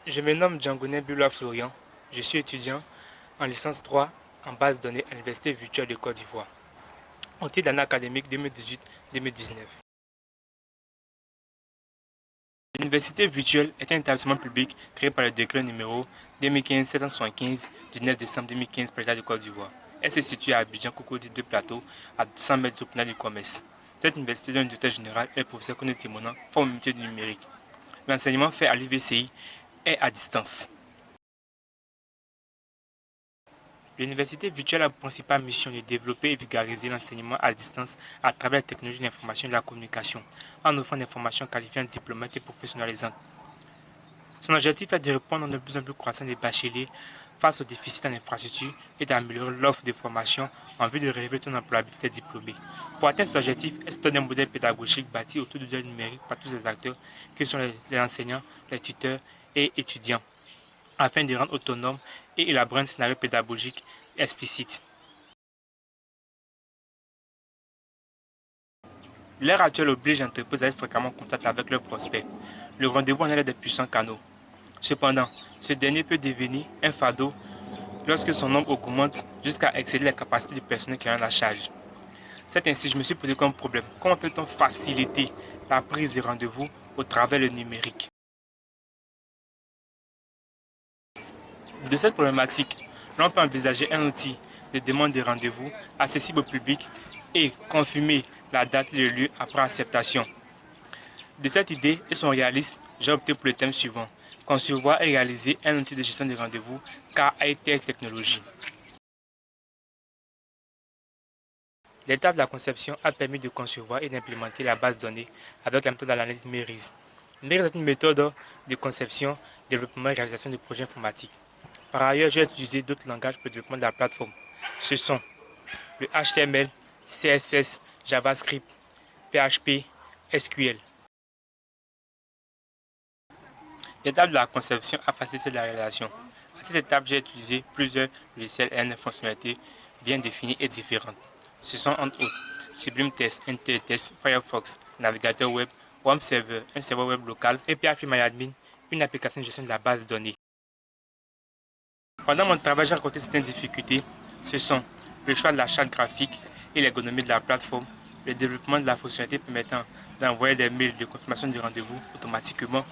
Je me nomme Djangoné Bula Florian. Je suis étudiant en licence 3 en base de données à l'Université virtuelle de Côte d'Ivoire, au titre d'année académique 2018-2019. L'Université virtuelle est un établissement public créé par le décret numéro 2015-775 du 9 décembre 2015 par l'État de Côte d'Ivoire. Elle se situe à Abidjan, Cocody de Plateau, à 100 mètres du Tribunal du commerce. Cette université dont le directeur général est le professeur Koné Timonan, forme au métier du numérique. L'enseignement fait à l'UVCI est à distance. L'université virtuelle a pour principale mission de développer et vulgariser l'enseignement à distance à travers la technologie de l'information et de la communication, en offrant des formations qualifiantes, diplômantes et professionnalisantes. Son objectif est de répondre de plus en plus croissant des bacheliers face aux déficits en infrastructure et d'améliorer l'offre de formation en vue de relever ton employabilité diplômée. Pour atteindre cet objectif, elle se donne un modèle pédagogique bâti autour du numérique par tous les acteurs, que sont les enseignants, les tuteurs et étudiants, afin de rendre autonome et élaborer un scénario pédagogique explicite. L'ère actuelle oblige l'entreprise à être fréquemment en contact avec leurs prospects. Le rendez-vous en est des puissants canaux. Cependant, ce dernier peut devenir un fardeau lorsque son nombre augmente jusqu'à excéder les capacités du personnel qui en a la charge. C'est ainsi que je me suis posé comme problème, comment peut-on faciliter la prise de rendez-vous au travers du numérique? De cette problématique, l'on peut envisager un outil de demande de rendez-vous accessible au public et confirmer la date et le lieu après acceptation. De cette idée et son réalisme, j'ai opté pour le thème suivant: concevoir et réaliser un outil de gestion de rendez-vous car high-tech technologie. L'étape de la conception a permis de concevoir et d'implémenter la base de données avec la méthode d'analyse MERIS. MERIS est une méthode de conception, développement et réalisation de projets informatiques. Par ailleurs, j'ai utilisé d'autres langages pour le développement de la plateforme. Ce sont le HTML, CSS, JavaScript, PHP, SQL. L'étape de la conception a facilité la réalisation. À cette étape, j'ai utilisé plusieurs logiciels et une fonctionnalité bien définies et différentes. Ce sont entre autres Sublime Text, IntelliText, Firefox, navigateur web, Web Server, un serveur web local et PHP MyAdmin, une application de gestion de la base de données. Pendant mon travail, j'ai rencontré certaines difficultés. Ce sont le choix de la charte graphique et l'ergonomie de la plateforme, le développement de la fonctionnalité permettant d'envoyer des mails de confirmation de rendez-vous automatiquement.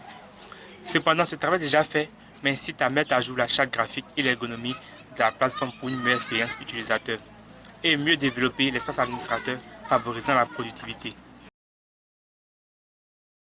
Cependant, ce travail déjà fait m'incite à mettre à jour la charte graphique et l'ergonomie de la plateforme pour une meilleure expérience utilisateur et mieux développer l'espace administrateur favorisant la productivité.